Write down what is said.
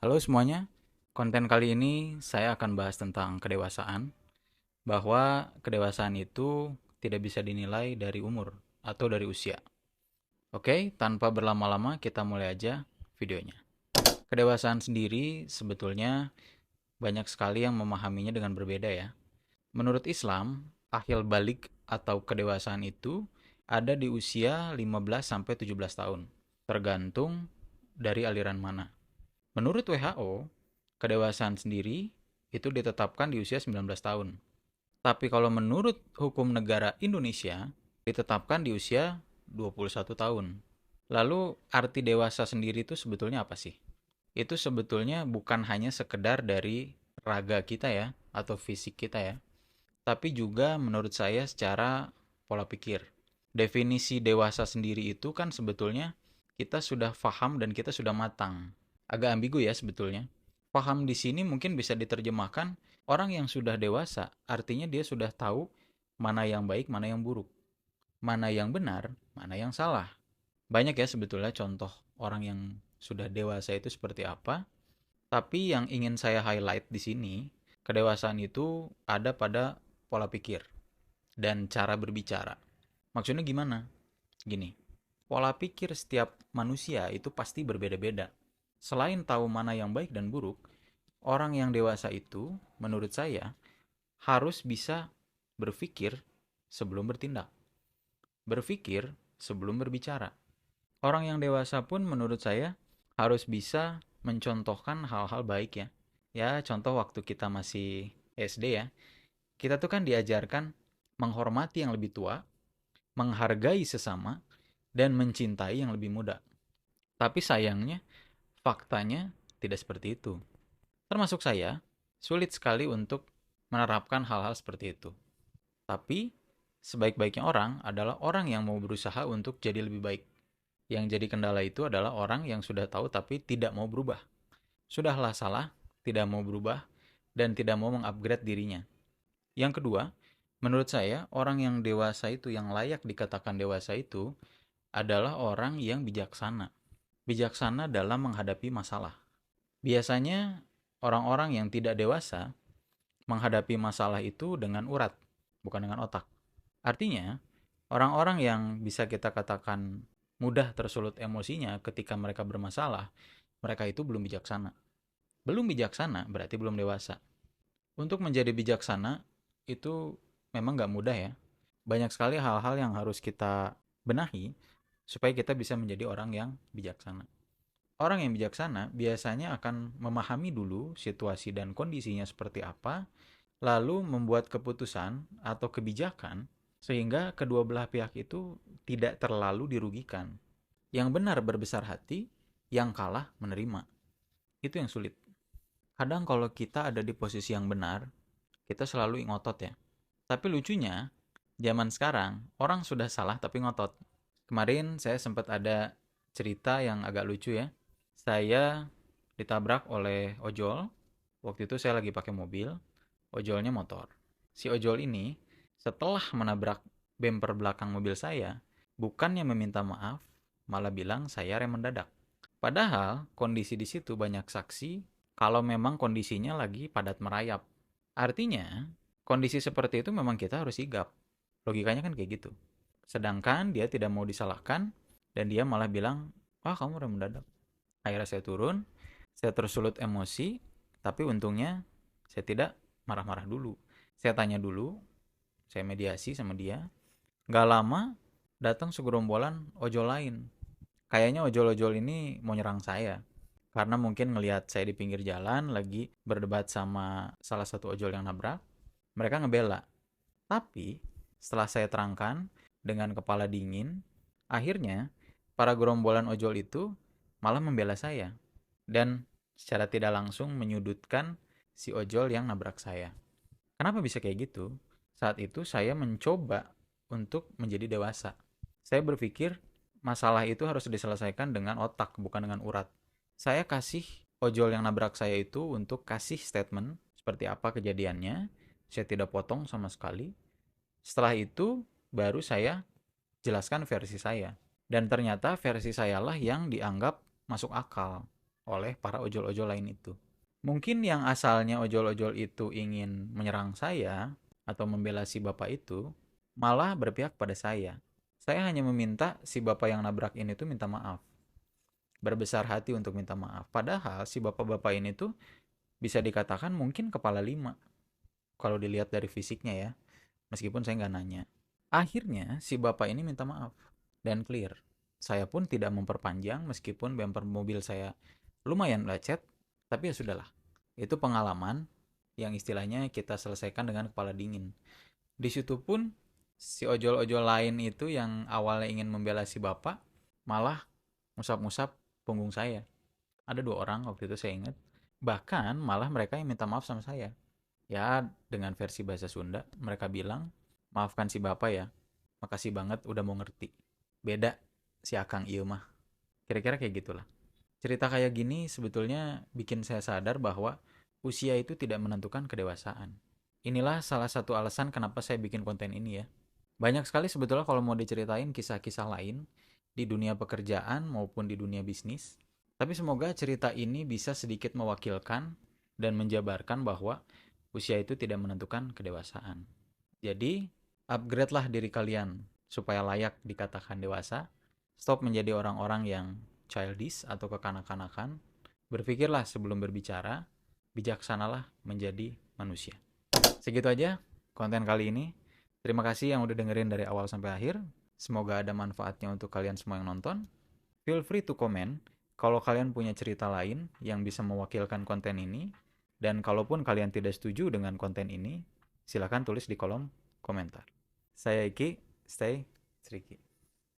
Halo semuanya, konten kali ini saya akan bahas tentang kedewasaan, bahwa kedewasaan itu tidak bisa dinilai dari umur atau dari usia. Oke, tanpa berlama-lama kita mulai aja videonya. Kedewasaan sendiri sebetulnya banyak sekali yang memahaminya dengan berbeda ya. Menurut Islam, akhir balik atau kedewasaan itu ada di usia 15 sampai 17 tahun, tergantung dari aliran mana. Menurut WHO, kedewasaan sendiri itu ditetapkan di usia 19 tahun. Tapi kalau menurut hukum negara Indonesia, ditetapkan di usia 21 tahun. Lalu arti dewasa sendiri itu sebetulnya apa sih? Itu sebetulnya bukan hanya sekedar dari raga kita ya, atau fisik kita ya, tapi juga menurut saya secara pola pikir. Definisi dewasa sendiri itu kan sebetulnya kita sudah paham dan kita sudah matang. Agak ambigu ya sebetulnya. Paham di sini mungkin bisa diterjemahkan orang yang sudah dewasa, artinya dia sudah tahu mana yang baik, mana yang buruk, mana yang benar, mana yang salah. Banyak ya sebetulnya contoh orang yang sudah dewasa itu seperti apa. Tapi yang ingin saya highlight di sini, kedewasaan itu ada pada pola pikir dan cara berbicara. Maksudnya gimana? Gini, pola pikir setiap manusia itu pasti berbeda-beda. Selain tahu mana yang baik dan buruk, orang yang dewasa itu, menurut saya, harus bisa berpikir sebelum bertindak. Berpikir sebelum berbicara. Orang yang dewasa pun menurut saya harus bisa mencontohkan hal-hal baik ya. Ya, contoh waktu kita masih SD ya. Kita tuh kan diajarkan menghormati yang lebih tua, menghargai sesama, dan mencintai yang lebih muda. Tapi sayangnya, faktanya tidak seperti itu. Termasuk saya, sulit sekali untuk menerapkan hal-hal seperti itu. Tapi, sebaik-baiknya orang adalah orang yang mau berusaha untuk jadi lebih baik. Yang jadi kendala itu adalah orang yang sudah tahu tapi tidak mau berubah. Sudahlah salah, tidak mau berubah, dan tidak mau mengupgrade dirinya. Yang kedua, menurut saya, orang yang dewasa itu, yang layak dikatakan dewasa itu, adalah orang yang bijaksana. Bijaksana dalam menghadapi masalah. Biasanya, orang-orang yang tidak dewasa menghadapi masalah itu dengan urat, bukan dengan otak. Artinya, orang-orang yang bisa kita katakan mudah tersulut emosinya ketika mereka bermasalah, mereka itu belum bijaksana. Belum bijaksana berarti belum dewasa. Untuk menjadi bijaksana itu memang nggak mudah ya. Banyak sekali hal-hal yang harus kita benahi supaya kita bisa menjadi orang yang bijaksana. Orang yang bijaksana biasanya akan memahami dulu situasi dan kondisinya seperti apa, lalu membuat keputusan atau kebijakan sehingga kedua belah pihak itu tidak terlalu dirugikan. Yang benar berbesar hati, yang kalah menerima. Itu yang sulit. Kadang kalau kita ada di posisi yang benar, kita selalu ngotot ya. Tapi lucunya, zaman sekarang, orang sudah salah tapi ngotot. Kemarin saya sempat ada cerita yang agak lucu ya. Saya ditabrak oleh ojol. Waktu itu saya lagi pakai mobil, ojolnya motor. Si ojol ini setelah menabrak bemper belakang mobil saya, bukannya meminta maaf, malah bilang saya rem mendadak. Padahal kondisi di situ banyak saksi kalau memang kondisinya lagi padat merayap. Artinya, kondisi seperti itu memang kita harus sigap. Logikanya kan kayak gitu. Sedangkan dia tidak mau disalahkan dan dia malah bilang, "Wah, kamu rem mendadak." Akhirnya saya turun, saya tersulut emosi, tapi untungnya saya tidak marah-marah dulu. Saya tanya dulu, saya mediasi sama dia. Gak lama, datang segerombolan ojol lain. Kayaknya ojol-ojol ini mau nyerang saya. Karena mungkin ngelihat saya di pinggir jalan lagi berdebat sama salah satu ojol yang nabrak, mereka ngebela. Tapi setelah saya terangkan dengan kepala dingin, akhirnya para gerombolan ojol itu malah membela saya dan secara tidak langsung menyudutkan si ojol yang nabrak saya. Kenapa bisa kayak gitu? Saat itu saya mencoba untuk menjadi dewasa. Saya berpikir masalah itu harus diselesaikan dengan otak, bukan dengan urat. Saya kasih ojol yang nabrak saya itu untuk kasih statement seperti apa kejadiannya. Saya tidak potong sama sekali. Setelah itu, baru saya jelaskan versi saya. Dan ternyata versi saya lah yang dianggap masuk akal oleh para ojol-ojol lain itu. Mungkin yang asalnya ojol-ojol itu ingin menyerang saya atau membela si bapak itu, malah berpihak pada saya. Saya hanya meminta si bapak yang nabrak ini tuh minta maaf. Berbesar hati untuk minta maaf. Padahal si bapak-bapak ini tuh bisa dikatakan mungkin kepala 5. Kalau dilihat dari fisiknya ya. Meskipun saya nggak nanya. Akhirnya si bapak ini minta maaf. Dan clear. Saya pun tidak memperpanjang meskipun bumper mobil saya lumayan lecet. Tapi ya sudahlah. Itu pengalaman yang istilahnya kita selesaikan dengan kepala dingin. Di situ pun si ojol-ojol lain itu yang awalnya ingin membela si bapak malah ngusap-ngusap punggung saya. Ada 2 orang waktu itu saya ingat. Bahkan malah mereka yang minta maaf sama saya. Ya dengan versi bahasa Sunda mereka bilang, maafkan si bapak ya. Makasih banget udah mau ngerti. Beda si Akang iya mah. Kira-kira kayak gitulah. Cerita kayak gini sebetulnya bikin saya sadar bahwa usia itu tidak menentukan kedewasaan. Inilah salah satu alasan kenapa saya bikin konten ini ya. Banyak sekali sebetulnya kalau mau diceritain kisah-kisah lain di dunia pekerjaan maupun di dunia bisnis. Tapi semoga cerita ini bisa sedikit mewakilkan dan menjabarkan bahwa usia itu tidak menentukan kedewasaan. Jadi, upgrade lah diri kalian supaya layak dikatakan dewasa. Stop menjadi orang-orang yang childish atau kekanak-kanakan. Berpikirlah sebelum berbicara, bijaksanalah menjadi manusia. Segitu aja konten kali ini. Terima kasih yang udah dengerin dari awal sampai akhir. Semoga ada manfaatnya untuk kalian semua yang nonton. Feel free to comment kalau kalian punya cerita lain yang bisa mewakilkan konten ini. Dan kalaupun kalian tidak setuju dengan konten ini, silakan tulis di kolom komentar. Saya Iki, stay tricky.